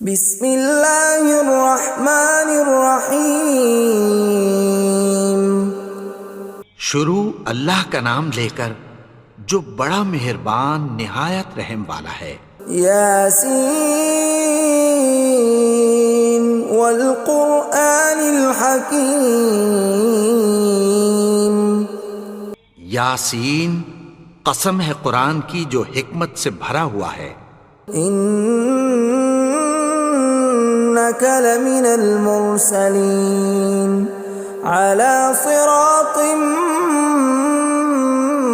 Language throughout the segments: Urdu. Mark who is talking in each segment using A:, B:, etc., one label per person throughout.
A: بسم اللہ الرحمن الرحیم۔
B: شروع اللہ کا نام لے کر جو بڑا مہربان نہایت رحم والا ہے۔
A: یاسین والقرآن الحکیم۔
B: یاسین، قسم ہے قرآن کی جو حکمت سے بھرا ہوا ہے۔
A: انک لمن المرسلین علی صراط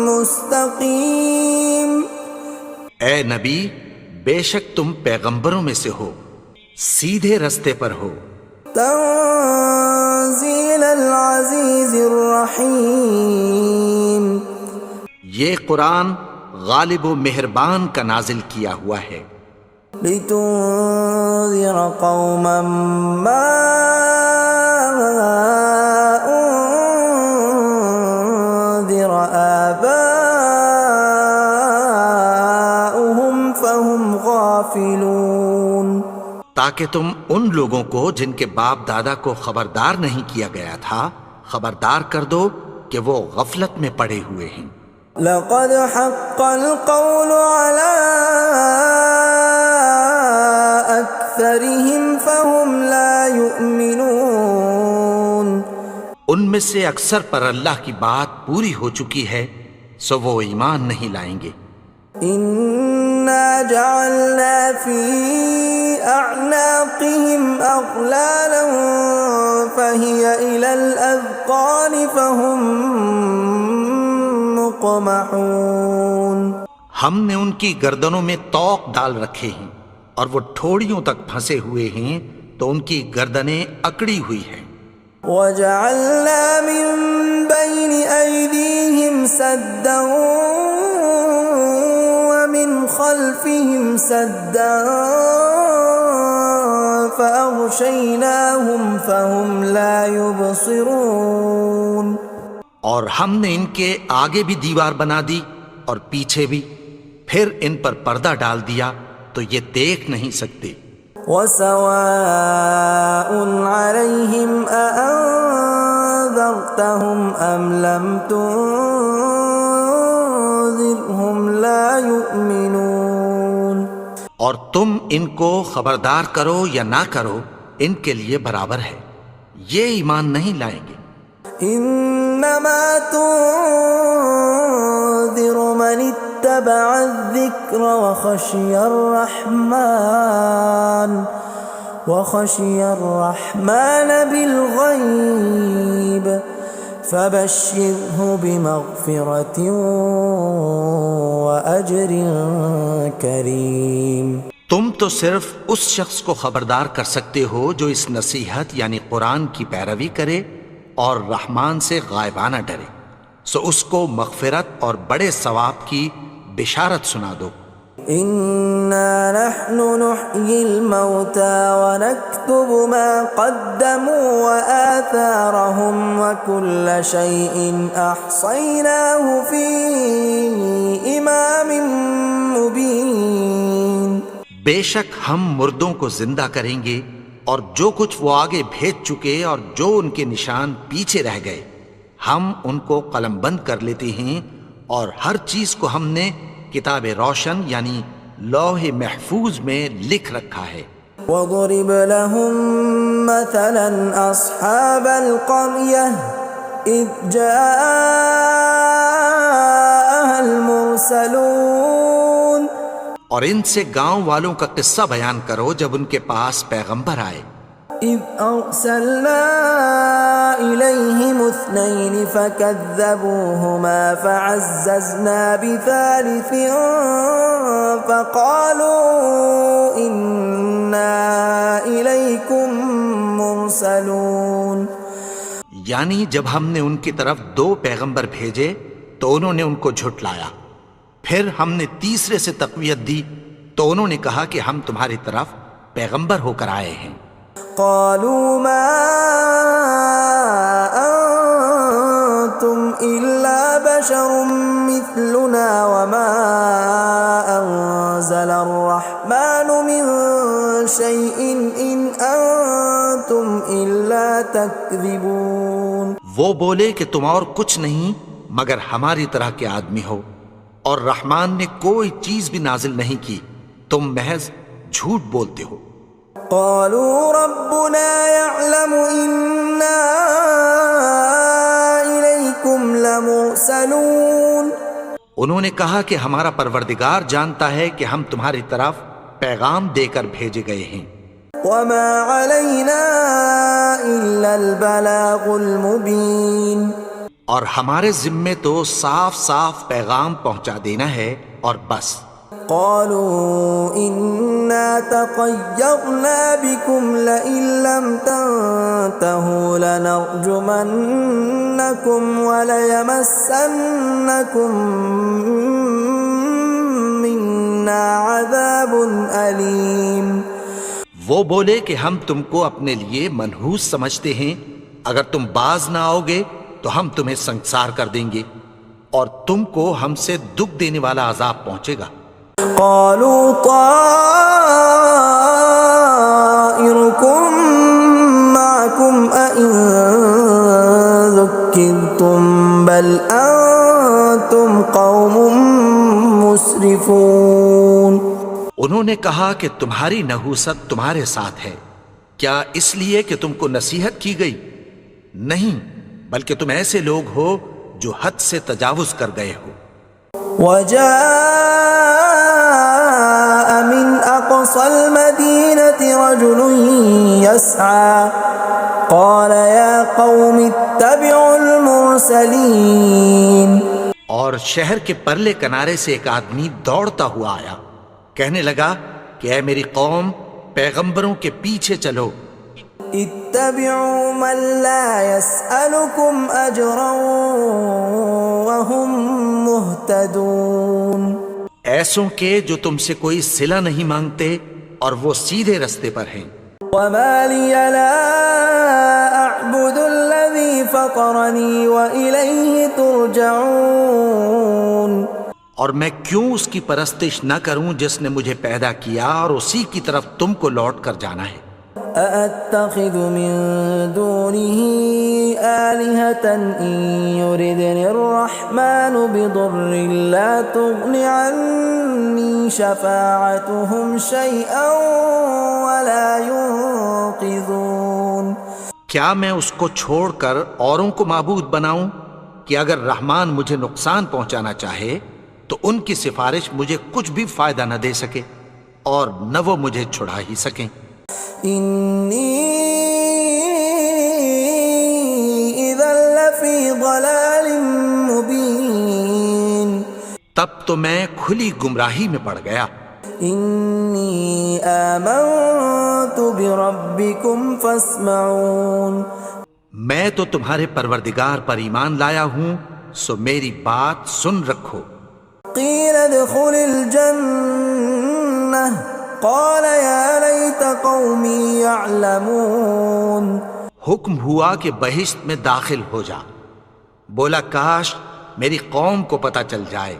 A: مستقیم۔
B: اے نبی، بے شک تم پیغمبروں میں سے ہو، سیدھے رستے پر ہو۔
A: تنزیل العزیز الرحیم۔
B: یہ قرآن غالب و مہربان کا نازل کیا ہوا ہے۔
A: لتنذر قوما ما انذر آباؤهم فهم غافلون۔
B: تاکہ تم ان لوگوں کو جن کے باپ دادا کو خبردار نہیں کیا گیا تھا خبردار کر دو کہ وہ غفلت میں پڑے ہوئے ہیں۔
A: لقد حق القول على أكثرهم فهم لا يؤمنون۔
B: ان میں سے اکثر پر اللہ کی بات پوری ہو چکی ہے سو وہ ایمان نہیں لائیں گے۔
A: إنا جعلنا في أعناقهم أغلالا فهي إلى الأذقان فهم مقمحون۔
B: ہم نے ان کی گردنوں میں طوق ڈال رکھے ہیں اور وہ ٹھوڑیوں تک پھنسے ہوئے ہیں تو ان کی گردنیں اکڑی ہوئی ہیں۔
A: وَجَعَلْنَا مِن بَيْنِ أَيْدِيهِمْ سَدًّا وَمِنْ خَلْفِهِمْ سَدًّا فَأَغْشَيْنَاهُمْ فَهُمْ لَا يُبْصِرُونَ۔
B: اور ہم نے ان کے آگے بھی دیوار بنا دی اور پیچھے بھی، پھر ان پر پردہ ڈال دیا تو یہ دیکھ نہیں سکتے۔
A: وَسَوَاءٌ عَلَيْهِمْ أَأَنذَرْتَهُمْ أَمْ لَمْ تُنذِرْهُمْ لَا يُؤْمِنُونَ۔
B: اور تم ان کو خبردار کرو یا نہ کرو ان کے لیے برابر ہے، یہ ایمان نہیں لائیں گے۔
A: انما تنذر من اتبع الذکر وخشی الرحمن بالغیب فبشرہ بمغفرۃ واجر کریم۔
B: تم تو صرف اس شخص کو خبردار کر سکتے ہو جو اس نصیحت یعنی قرآن کی پیروی کرے اور رحمان سے غائبانہ ڈرے، سو اس کو مغفرت اور بڑے ثواب کی بشارت سنا دو۔
A: اِنَّا نَحْنُ نُحْيِي الْمَوْتَى وَنَكْتُبُ مَا قَدَّمُوا وَآثَارَهُمْ وَكُلَّ شَيْءٍ أَحْصَيْنَاهُ فِي إِمَامٍ مُبِينٍ۔
B: بے شک ہم مردوں کو زندہ کریں گے اور جو کچھ وہ آگے بھیج چکے اور جو ان کے نشان پیچھے رہ گئے ہم ان کو قلم بند کر لیتے ہیں، اور ہر چیز کو ہم نے کتاب روشن یعنی لوح محفوظ میں لکھ رکھا ہے۔
A: وَضُرِبْ لَهُم مَّثَلًا أَصْحَابَ الْقَرْيَةِ إِذْ جَاءَهَا الْمُرْسَلُونَ۔
B: اور ان سے گاؤں والوں کا قصہ بیان کرو جب ان کے پاس پیغمبر آئے۔
A: إِذْ أَرْسَلْنَا إِلَيْهِمُ اثْنَيْنِ فَكَذَّبُوهُمَا فَعَزَّزْنَا بِثَالِثٍ فَقَالُوا إِنَّا إِلَيْكُمْ مُرْسَلُونَ۔
B: یعنی جب ہم نے ان کی طرف دو پیغمبر بھیجے تو انہوں نے ان کو جھٹلایا، پھر ہم نے تیسرے سے تقویت دی تو انہوں نے کہا کہ ہم تمہاری طرف پیغمبر ہو کر آئے ہیں۔
A: قالوا ما أنتم إلا بشر مثلنا وما أنزل الرحمن من شيء إن أنتم إلا تكذبون.
B: وہ بولے کہ تم اور کچھ نہیں مگر ہماری طرح کے آدمی ہو، اور رحمان نے کوئی چیز بھی نازل نہیں کی، تم محض جھوٹ بولتے ہو۔
A: قالوا ربنا يعلم إنا إليكم لمرسلون.
B: انہوں نے کہا کہ ہمارا پروردگار جانتا ہے کہ ہم تمہاری طرف پیغام دے کر بھیجے گئے ہیں۔
A: وما علينا إلا البلاغ المبين.
B: اور ہمارے ذمے تو صاف صاف پیغام پہنچا دینا ہے اور بس۔
A: قالوا إنا تطيرنا بكم لئن لم تنتهوا لنرجمنكم وليمسنكم منا عذاب أليم.
B: وہ بولے کہ ہم تم کو اپنے لیے منحوس سمجھتے ہیں، اگر تم باز نہ آؤ گے تو ہم تمہیں سنسار کر دیں گے اور تم کو ہم سے دکھ دینے والا عذاب پہنچے گا۔
A: قالوا طائركم معكم أئن ذكرتم بل أنتم قوم مسرفون.
B: انہوں نے کہا کہ تمہاری نحوست تمہارے ساتھ ہے، کیا اس لیے کہ تم کو نصیحت کی گئی؟ نہیں، بلکہ تم ایسے لوگ ہو جو حد سے تجاوز کر گئے ہو۔
A: وجاء من أقصى المدينة رجل يسعى قال يا قوم اتبعوا المرسلين.
B: اور شہر کے پرلے کنارے سے ایک آدمی دوڑتا ہوا آیا، کہنے لگا کہ اے میری قوم، پیغمبروں کے پیچھے چلو۔
A: اتبعوا من لا يسألكم أجرا وهم مهتدون.
B: ایسوں کے جو تم سے کوئی صلہ نہیں مانگتے اور وہ سیدھے رستے پر ہیں۔
A: وما لي لا أعبد الذي فطرني وإليه ترجعون.
B: اور میں کیوں اس کی پرستش نہ کروں جس نے مجھے پیدا کیا اور اسی کی طرف تم کو لوٹ کر جانا ہے۔
A: أأتخذ من دونه آلهة إن يردني الرحمن بضر لا تغن عني شفاعتهم شيئا ولا ينقذون.
B: کیا میں اس کو چھوڑ کر اوروں کو معبود بناؤں کہ اگر رحمان مجھے نقصان پہنچانا چاہے تو ان کی سفارش مجھے کچھ بھی فائدہ نہ دے سکے اور نہ وہ مجھے چھڑا ہی سکیں۔
A: إني إذا لفي ضلال مبين.
B: تب تو میں کھلی گمراہی میں پڑ گیا۔
A: إني آمنت بربكم فاسمعون.
B: میں تو تمہارے پروردگار پر ایمان لایا ہوں، سو میری بات سن رکھو۔
A: قيل ادخل الجنة قال يا ليت قومي يعلمون.
B: حکم ہوا کہ بہشت میں داخل ہو جا، بولا کاش میری قوم کو پتہ چل جائے۔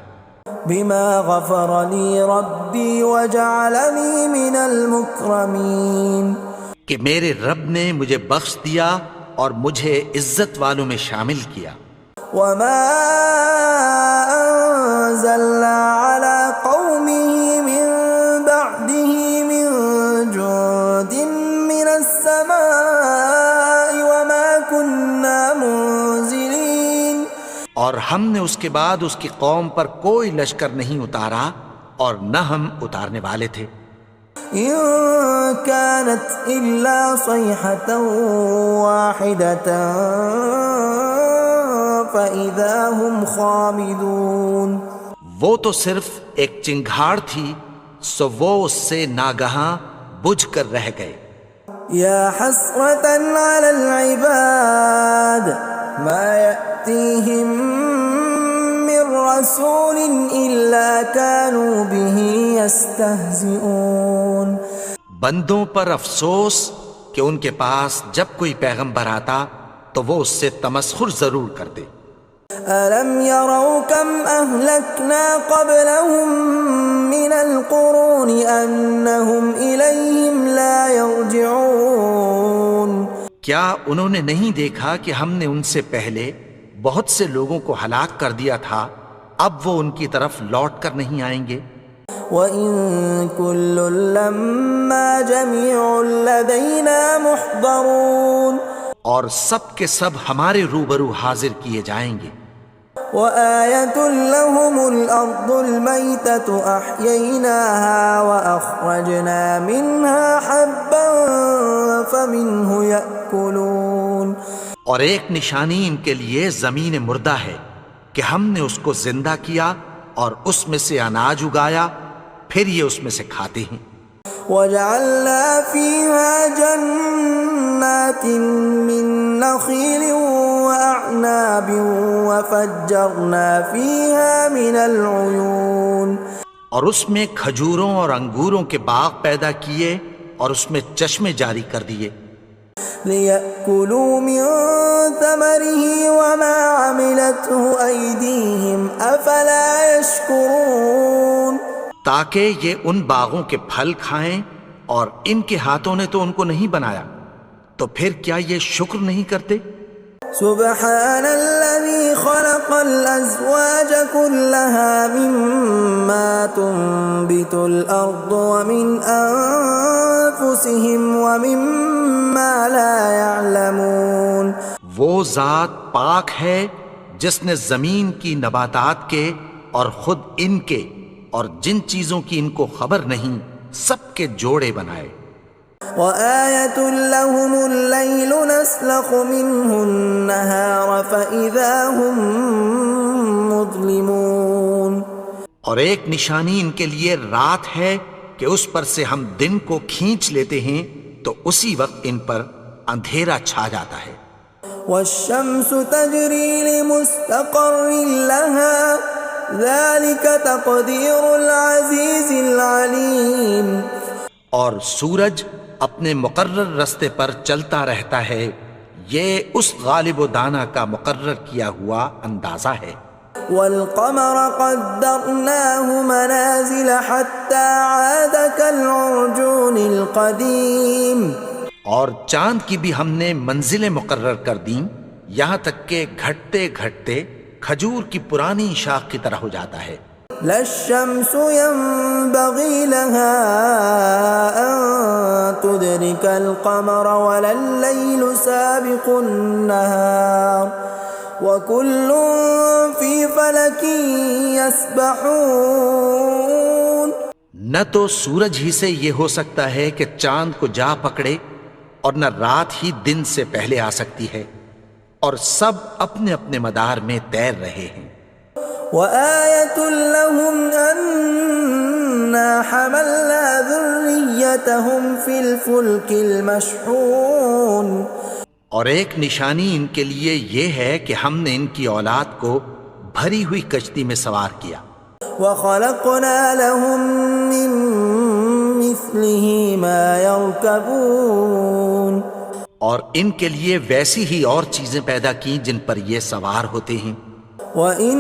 A: بما غفر لي ربي وجعلني من المكرمين.
B: کہ میرے رب نے مجھے بخش دیا اور مجھے عزت والوں میں شامل کیا۔
A: وما أنزلنا على قومه من بعده من جند من السماء وما كنا منزلين.
B: اور ہم نے اس کے بعد اس کی قوم پر کوئی لشکر نہیں اتارا اور نہ ہم اتارنے والے تھے۔
A: إن كانت إلا صيحة واحدة فإذا هم خامدون.
B: وہ تو صرف ایک چنگھاڑ تھی، سو وہ اس سے ناگہاں بجھ کر رہ گئے۔
A: يا حسرة على العباد ما يأتيهم من رسول إلا كانوا به يستهزئون.
B: بندوں پر افسوس کہ ان کے پاس جب کوئی پیغمبر آتا تو وہ اس سے تمسخر ضرور کرتے۔
A: أَلَمْ يَرَوْا كَمْ أَهْلَكْنَا قَبْلَهُمْ مِنَ الْقُرُونِ أَنَّهُمْ إِلَيْهِمْ لَا يَرْجِعُونَ
B: کیا انہوں نے نہیں دیکھا کہ ہم نے ان سے پہلے بہت سے لوگوں کو ہلاک کر دیا تھا، اب وہ ان کی طرف لوٹ کر نہیں آئیں گے؟
A: وَإِن كُلٌّ لَّمَّا جَمِيعٌ لَّدَيْنَا مُحْضَرُونَ
B: اور سب کے سب ہمارے روبرو حاضر کیے جائیں گے۔
A: وَآيَةٌ لَّهُمُ الْأَرْضُ الْمَيْتَةُ أَحْيَيْنَاهَا وَأَخْرَجْنَا مِنْهَا حَبًّا فَمِنْهُ يَأْكُلُونَ
B: اور ایک نشانی ان کے لیے زمین مردہ ہے کہ ہم نے اس کو زندہ کیا اور اس میں سے اناج اگایا، پھر یہ اس میں سے کھاتے ہیں۔
A: وَجَعَلْنَا فِيهَا جَنَّاتٍ مِّن نَّخِيلٍ وَأَعْنَابٍ وَفَجَّرْنَا فِيهَا مِنَ الْعُيُونِ
B: اور اس میں کھجوروں اور انگوروں کے باغ پیدا کیے اور اس میں چشمے جاری کر دیے،
A: لِيَأْكُلُوا مِن ثَمَرِهِ وَمَا عَمِلَتْهُ أَيْدِيهِمْ أَفَلَا يَشْكُرُونَ
B: تاکہ یہ ان باغوں کے پھل کھائیں، اور ان کے ہاتھوں نے تو ان کو نہیں بنایا، تو پھر کیا یہ شکر نہیں کرتے؟
A: سبحان الذي خلق الأزواج كلها مما تنبت الأرض ومن أنفسهم ومما لا يعلمون
B: وہ ذات پاک ہے جس نے زمین کی نباتات کے اور خود ان کے اور جن چیزوں کی ان کو خبر نہیں سب کے جوڑے بنائے۔
A: وَآيَةٌ لَّهُمُ اللَّيْلُ نَسْلَخُ مِنْهُ النَّهَارَ فَإِذَا هُمْ مُظْلِمُونَ
B: اور ایک نشانی ان کے لیے رات ہے کہ اس پر سے ہم دن کو کھینچ لیتے ہیں تو اسی وقت ان پر اندھیرا چھا جاتا ہے۔
A: وَالشَّمْسُ تَجْرِي لِمُسْتَقَرٍّ لَّهَا ذَلِكَ تَقْدِيرُ الْعَزِيزِ الْعَلِيمِ
B: اور سورج اپنے مقرر رستے پر چلتا رہتا ہے، یہ اس غالب و دانا کا مقرر کیا ہوا اندازہ ہے۔
A: وَالْقَمَرَ قَدَّرْنَاهُ مَنَازِلَ حَتَّى عَادَ كَالْعُرْجُونِ الْقَدِيمِ
B: اور چاند کی بھی ہم نے منزلیں مقرر کر دیں، یہاں تک کہ گھٹتے گھٹتے کھجور کی پرانی شاخ کی طرح ہو جاتا ہے۔
A: لا الشمس ينبغي لها أن تدرك القمر ولا الليل سابق النهار وكل في فلك يسبحون
B: نہ تو سورج ہی سے یہ ہو سکتا ہے کہ چاند کو جا پکڑے، اور نہ رات ہی دن سے پہلے آ سکتی ہے، اور سب اپنے اپنے مدار میں تیر رہے ہیں۔
A: وَآيَةٌ لَّهُمْ أَنَّا حَمَلْنَا ذُرِّيَّتَهُمْ فِي الْفُلْكِ الْمَشْحُونِ
B: اور ایک نشانی ان کے لیے یہ ہے کہ ہم نے ان کی اولاد کو بھری ہوئی کشتی میں سوار کیا۔
A: وَخَلَقْنَا لَهُم مِّن مِّثْلِهِ مَا يَرْكَبُونَ
B: اور ان کے لیے ویسی ہی اور چیزیں پیدا کی جن پر یہ سوار ہوتے ہیں۔
A: وَإِن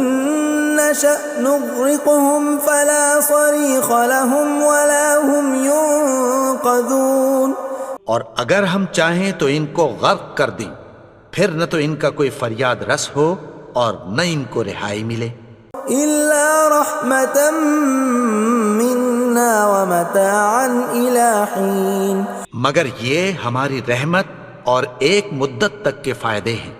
A: نَّشَأْ نُغْرِقْهُمْ فَلَا صَرِيخَ لَهُمْ وَلَا هُمْ يُنقَذُونَ
B: اور اگر ہم چاہیں تو ان کو غرق کر دیں، پھر نہ تو ان کا کوئی فریاد رس ہو اور نہ ان کو رہائی ملے۔
A: إِلَّا رَحْمَةً مِّنَّا وَمَتَاعًا إِلَىٰ حِينٍ
B: مگر یہ ہماری رحمت اور ایک مدت تک کے فائدے ہیں۔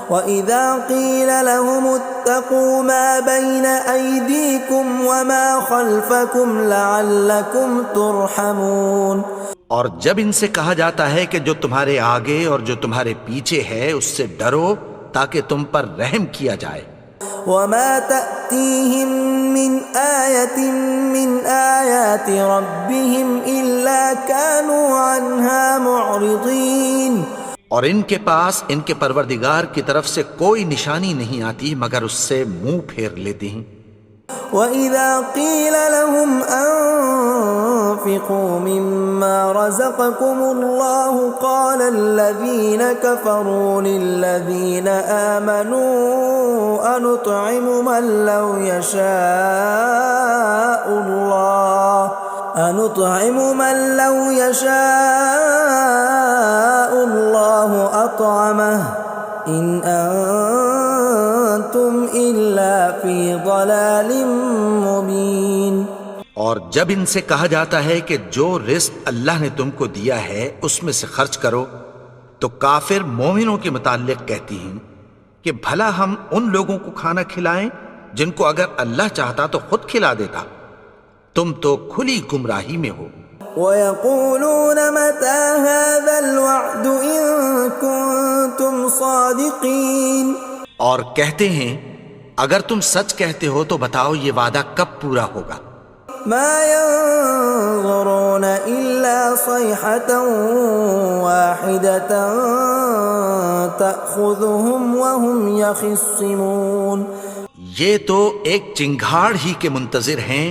A: وَإِذَا قِيلَ لَهُمُ اتَّقُوا مَا بَيْنَ أَيْدِيكُمْ وَمَا خَلْفَكُمْ لَعَلَّكُمْ تُرْحَمُونَ
B: اور جب ان سے کہا جاتا ہے کہ جو تمہارے آگے اور جو تمہارے پیچھے ہے اس سے ڈرو تاکہ تم پر رحم کیا جائے۔
A: وَمَا تَأْتِيهِم مِّنْ آيَةٍ مِّنْ آيَاتِ رَبِّهِمْ إِلَّا كَانُوا عَنْهَا مُعْرِضِينَ
B: اور ان کے پاس ان کے پروردگار کی طرف سے کوئی نشانی نہیں آتی مگر اس سے منہ پھیر لیتے ہیں۔
A: وَإِذَا قِيلَ لَهُمْ وأنفقوا مما رزقكم الله قال الذين كفروا للذين آمنوا أنطعم من لو يشاء الله أطعمه إن أنتم إلا في ضلال مبين۔
B: اور جب ان سے کہا جاتا ہے کہ جو رزق اللہ نے تم کو دیا ہے اس میں سے خرچ کرو، تو کافر مومنوں کے متعلق کہتی ہیں کہ بھلا ہم ان لوگوں کو کھانا کھلائیں جن کو اگر اللہ چاہتا تو خود کھلا دیتا، تم تو کھلی گمراہی میں ہو۔
A: وَيَقُولُونَ مَتَى هَذَا الْوَعْدُ إِن كُنتُمْ صَادِقِينَ،
B: اور کہتے ہیں اگر تم سچ کہتے ہو تو بتاؤ یہ وعدہ کب پورا ہوگا۔
A: مَا يَنظُرُونَ إِلَّا صَيْحَةً وَاحِدَةً تَأْخُذُهُمْ وَهُمْ يَخِصِّمُونَ،
B: یہ تو ایک چنگھاڑ ہی کے منتظر ہیں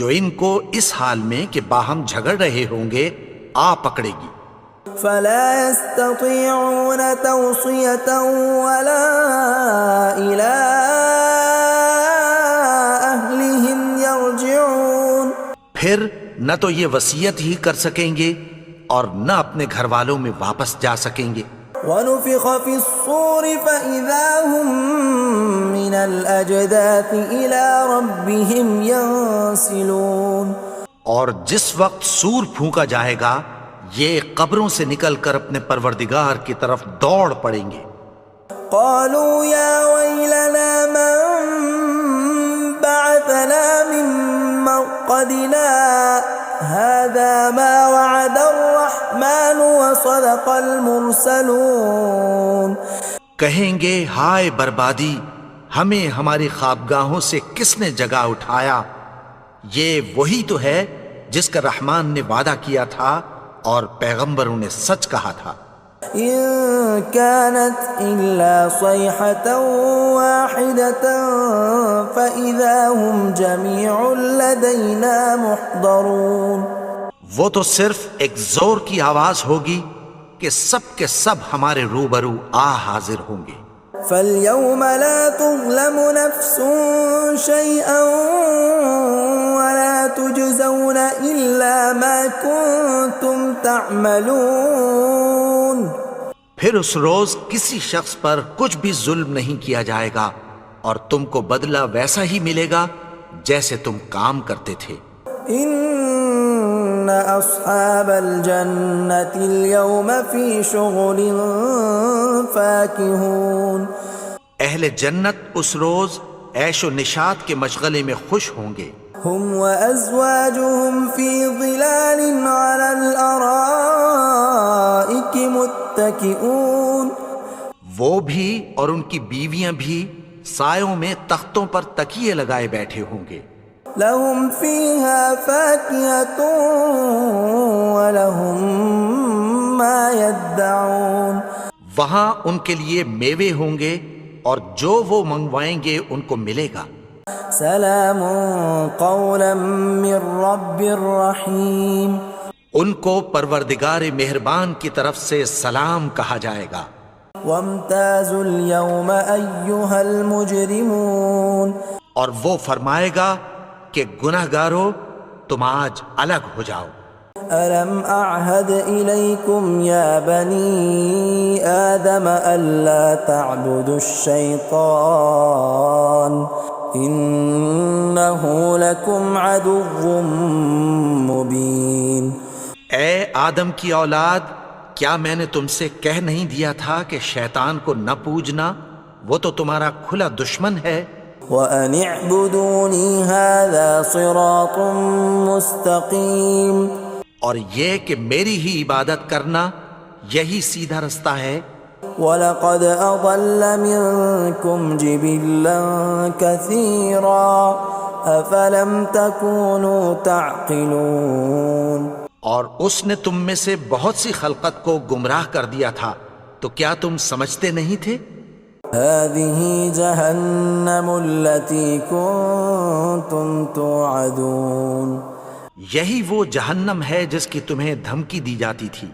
B: جو ان کو اس حال میں کہ باہم جھگڑ رہے ہوں گے آ پکڑے گی۔
A: فَلَا يَسْتَطِيعُونَ تَوْصِيَةً وَلَا إِلَىٰ أَهْلِهِمْ يَرْجِعُونَ،
B: پھر نہ تو یہ وصیت ہی کر سکیں گے اور نہ اپنے گھر والوں میں واپس جا سکیں گے۔
A: وَنُفِخَ فِي الصُّورِ فَإِذَا هُم مِّنَ الْأَجْدَاثِ إِلَىٰ رَبِّهِمْ يَنسِلُونَ،
B: اور جس وقت سور پھونکا جائے گا یہ قبروں سے نکل کر اپنے پروردگار کی طرف دوڑ پڑیں گے۔
A: قالوا يا ويلنا من بعثنا من مرقدنا هذا ما وعد الرحمن وصدق المرسلون،
B: کہیں گے ہائے بربادی، ہمیں ہماری خوابگاہوں سے کس نے جگا اٹھایا، یہ وہی تو ہے جس کا رحمان نے وعدہ کیا تھا اور پیغمبروں نے سچ کہا تھا۔
A: إن كانت إلا صيحة واحدة فإذا هم جميع لدينا محضرون،
B: وہ تو صرف ایک زور کی آواز ہوگی کہ سب کے سب ہمارے روبرو آ حاضر ہوں گے۔
A: فاليوم لا تظلم نفس شيئا ولا تجزون إلا ما كنتم تعملون،
B: پھر اس روز کسی شخص پر کچھ بھی ظلم نہیں کیا جائے گا اور تم کو بدلہ ویسا ہی ملے گا جیسے تم کام کرتے تھے۔
A: ان اصحاب الجنة اليوم في شغل فاكهون، اہل
B: جنت اس روز عیش و نشاط کے مشغلے میں خوش ہوں گے۔
A: هم وازواجهم في ظلال على الارائك متكئون،
B: وہ بھی اور ان کی بیویاں بھی سایوں میں تختوں پر تکیے لگائے بیٹھے ہوں گے۔
A: لهم فيها فاكهة ولهم ما يدعون،
B: وہاں ان کے لیے میوے ہوں گے اور جو وہ منگوائیں گے ان کو ملے گا۔
A: سلام قولا من رب رحیم،
B: ان کو پروردگار مہربان کی طرف سے سلام کہا جائے گا۔
A: وامتازوا اليوم ایھا المجرمون،
B: اور وہ فرمائے گا کہ گنہگارو تم آج الگ ہو جاؤ۔
A: ألم أعهد إليكم يا بني آدم ألا تعبدوا الشيطان إنه لكم عدو مبين،
B: اے آدم کی اولاد، کیا میں نے تم سے کہہ نہیں دیا تھا کہ شیطان کو نہ پوجنا، وہ تو تمہارا کھلا دشمن ہے۔
A: وَأَنِ اعْبُدُونِي هَذَا صِرَاطٌ مُسْتَقِيمٌ،
B: اور یہ کہ میری ہی عبادت کرنا یہی سیدھا رستہ ہے۔
A: وَلَقَدْ أَضَلَّ مِنْكُمْ جِبِلًّا كَثِيرًا أَفَلَمْ تَكُونُوا تَعْقِلُونَ،
B: اور اس نے تم میں سے بہت سی خلقت کو گمراہ کر دیا تھا، تو کیا تم سمجھتے نہیں تھے؟
A: هَذِهِ جَهَنَّمُ الَّتِي كُنْتُمْ تُوعَدُونَ،
B: یہی وہ جہنم ہے جس کی تمہیں دھمکی دی جاتی تھی.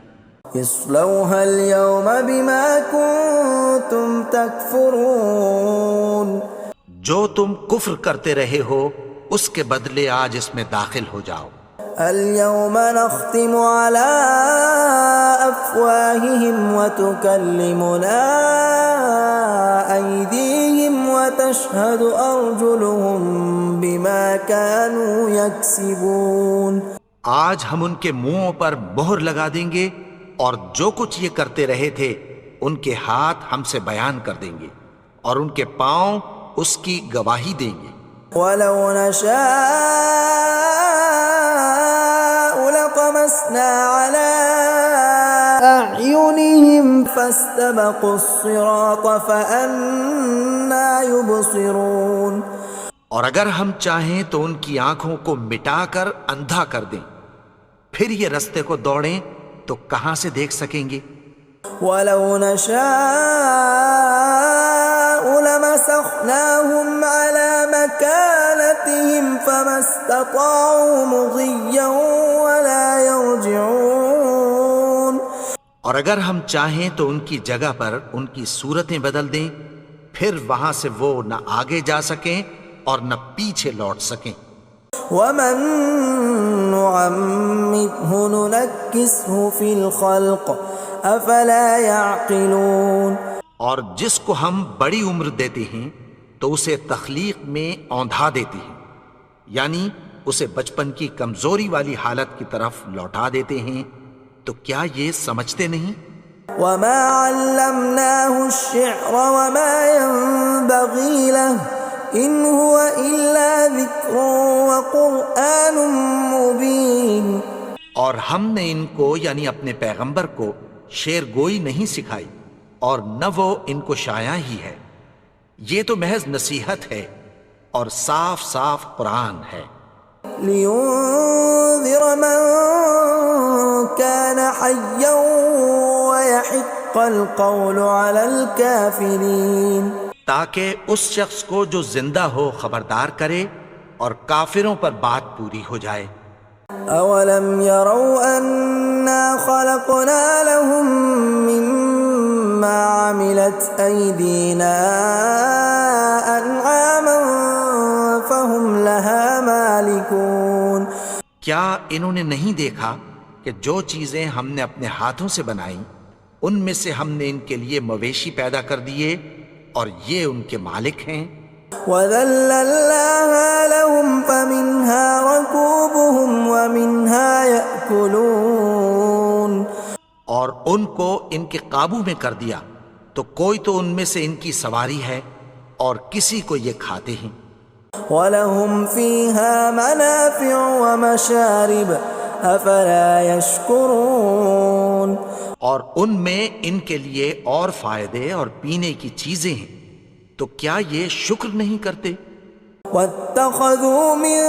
A: اصلوها اليوم بما كنتم تكفرون.
B: جو تم کفر کرتے رہے ہو اس کے بدلے آج اس میں داخل ہو جاؤ.
A: اليوم نختم على أفواههم وتكلمنا أيديهم وتشهد أرجلهم بما كانوا يكسبون.
B: آج ہم ان کے منہوں پر مہر لگا دیں گے اور جو کچھ یہ کرتے رہے تھے ان کے ہاتھ ہم سے بیان کر دیں گے اور ان کے پاؤں اس کی گواہی دیں گے.
A: ولو نشاء لطمسنا على أعينهم فاستبقوا الصراط فأنى يبصرون.
B: اور اگر ہم چاہیں تو ان کی آنکھوں کو مٹا کر اندھا کر دیں، پھر یہ رستے کو دوڑیں تو کہاں سے دیکھ سکیں گے.
A: ولو نشاء لمسخناهم على مكانتهم فما استطاعوا مضيا ولا يرجعون.
B: اور اگر ہم چاہیں تو ان کی جگہ پر ان کی صورتیں بدل دیں، پھر وہاں سے وہ نہ آگے جا سکیں اور نہ پیچھے لوٹ سکیں.
A: ومن نعمره ننكسه في الخلق افلا يعقلون.
B: اور جس کو ہم بڑی عمر دیتے ہیں تو اسے تخلیق میں اوندھا دیتے ہیں، یعنی اسے بچپن کی کمزوری والی حالت کی طرف لوٹا دیتے ہیں. تو کیا یہ سمجھتے نہیں؟
A: وما علمناه الشعر وما ينبغي له ان هو الا ذکر وقرآن مبین.
B: اور ہم نے ان کو یعنی اپنے پیغمبر کو شعر گوئی نہیں سکھائی اور نہ وہ ان کو شایع ہی ہے، یہ تو محض نصیحت ہے اور صاف صاف قرآن ہے.
A: لينذر من كان حيا ويحق القول على الكافرين.
B: تاکہ اس شخص کو جو زندہ ہو خبردار کرے اور کافروں پر بات پوری ہو جائے.
A: اولم يروا انا خلقنا لهم مما عملت ايدينا انعاما فهم لها مالكون.
B: کیا انہوں نے نہیں دیکھا کہ جو چیزیں ہم نے اپنے ہاتھوں سے بنائیں ان میں سے ہم نے ان کے لیے مویشی پیدا کر دیے اور یہ ان کے مالک ہیں.
A: وَذَلَّلْنَاهَا لَهُمْ فَمِنْهَا رَكُوبُهُمْ وَمِنْهَا يَأْكُلُونَ.
B: اور ان کو ان کے قابو میں کر دیا تو کوئی تو ان میں سے ان کی سواری ہے اور کسی کو یہ کھاتے ہیں.
A: وَلَهُمْ فِيهَا مَنَافِعُ وَمَشَارِبُ أَفَلَا يَشْكُرُونَ.
B: اور ان میں ان کے لیے اور فائدے اور پینے کی چیزیں ہیں، تو کیا یہ شکر نہیں کرتے؟
A: وَاتَّخَذُوا مِن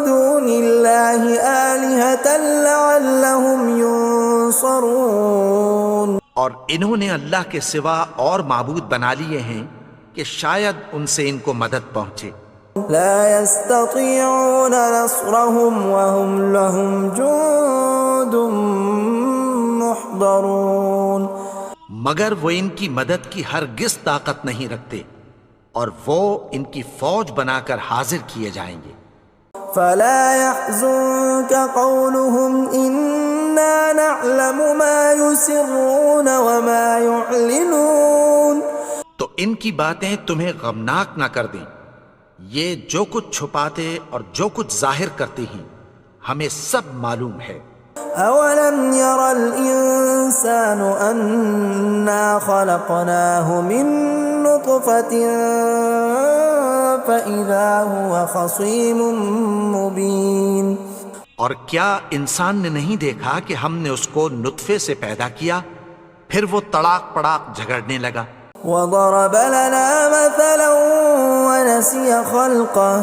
A: دُونِ اللَّهِ آلِهَةً لَعَلَّهُمْ يُنصَرُونَ.
B: اور انہوں نے اللہ کے سوا اور معبود بنا لیے ہیں کہ شاید ان سے ان کو مدد پہنچے.
A: لا يستطيعون نصرهم وهم لهم جند محضرون.
B: مگر وہ ان کی مدد کی ہرگز طاقت نہیں رکھتے اور وہ ان کی فوج بنا کر حاضر کیے جائیں گے.
A: فلا يحزنك قولهم إنا نعلم ما يسرون وما يعلنون.
B: تو ان کی باتیں تمہیں غمناک نہ کر دیں، یہ جو کچھ چھپاتے اور جو کچھ ظاہر کرتے ہیں ہمیں سب معلوم ہے.
A: أولم ير الإنسان أنا خلقناه من نطفة فإذا هو خصيم مبين.
B: اور کیا انسان نے نہیں دیکھا کہ ہم نے اس کو نطفے سے پیدا کیا پھر وہ تڑاک پڑاک جھگڑنے لگا.
A: وضرب لنا مثلا ونسي خلقه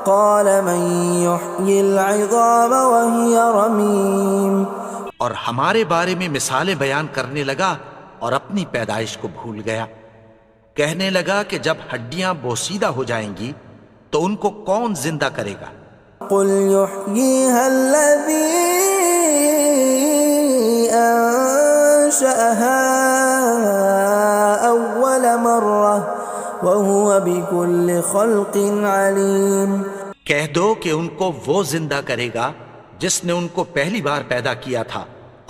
A: قال من يحيي العظام وهي رميم.
B: اور ہمارے بارے میں مثالیں بیان کرنے لگا اور اپنی پیدائش کو بھول گیا. کہنے لگا کہ جب ہڈیاں بوسیدہ ہو جائیں گی تو ان کو کون زندہ کرے گا
A: قل يحييها الذي أنشأها أول مرة وهو بكل خلق عليم.
B: کہہ دو کہ ان کو وہ زندہ کرے گا جس نے ان کو پہلی بار پیدا کیا تھا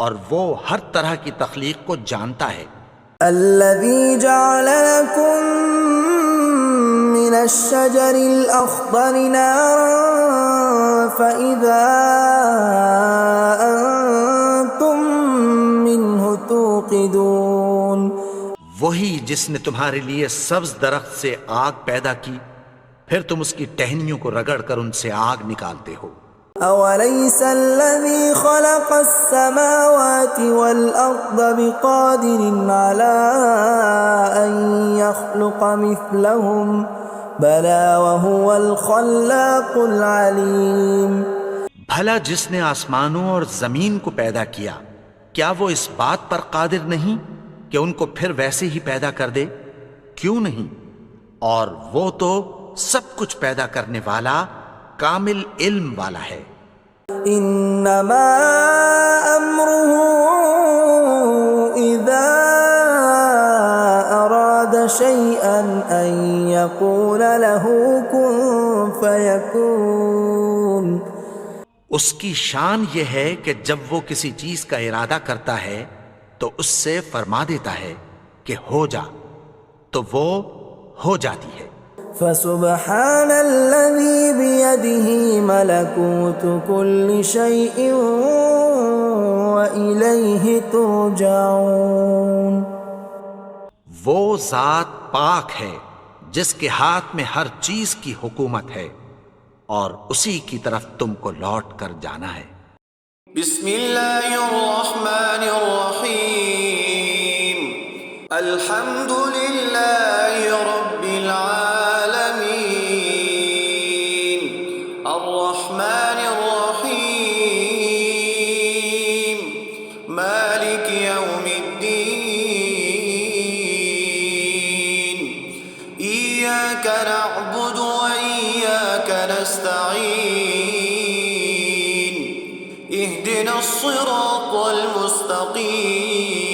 B: اور وہ ہر طرح کی تخلیق کو جانتا ہے.
A: الذي جعل لكم من الشجر الأخضر نارا فإذا أنتم منه توقدون.
B: وہی جس نے تمہارے لیے سبز درخت سے آگ پیدا کی پھر تم اس کی ٹہنیوں کو رگڑ کر ان سے آگ نکالتے ہو.
A: أوليس الذي خلق السماوات والأرض بقادر على أن يخلق مثلهم بلى وهو الخلاق العليم.
B: بھلا جس نے آسمانوں اور زمین کو پیدا کیا کیا وہ اس بات پر قادر نہیں کہ ان کو پھر ویسے ہی پیدا کر دے؟ کیوں نہیں؟ اور وہ تو سب کچھ پیدا کرنے والا کامل علم والا ہے.
A: انما امره اذا اراد شيئا ان يقول له كن فيكون.
B: اس کی شان یہ ہے کہ جب وہ کسی چیز کا ارادہ کرتا ہے تو اس سے فرما دیتا ہے کہ ہو جا تو وہ ہو جاتی ہے.
A: فسبحان الذي بيده ملكوت كل شيء وإليه ترجعون.
B: وہ ذات پاک ہے جس کے ہاتھ میں ہر چیز کی حکومت ہے اور اسی کی طرف تم کو لوٹ کر جانا ہے.
C: بسم اللہ الرحمن الرحیم. الحمد للہ رب العالمین الرحمن الرحیم مالک یوم الدین ایاک نعبد و ایاک نستعین اهدنا الصراط المستقیم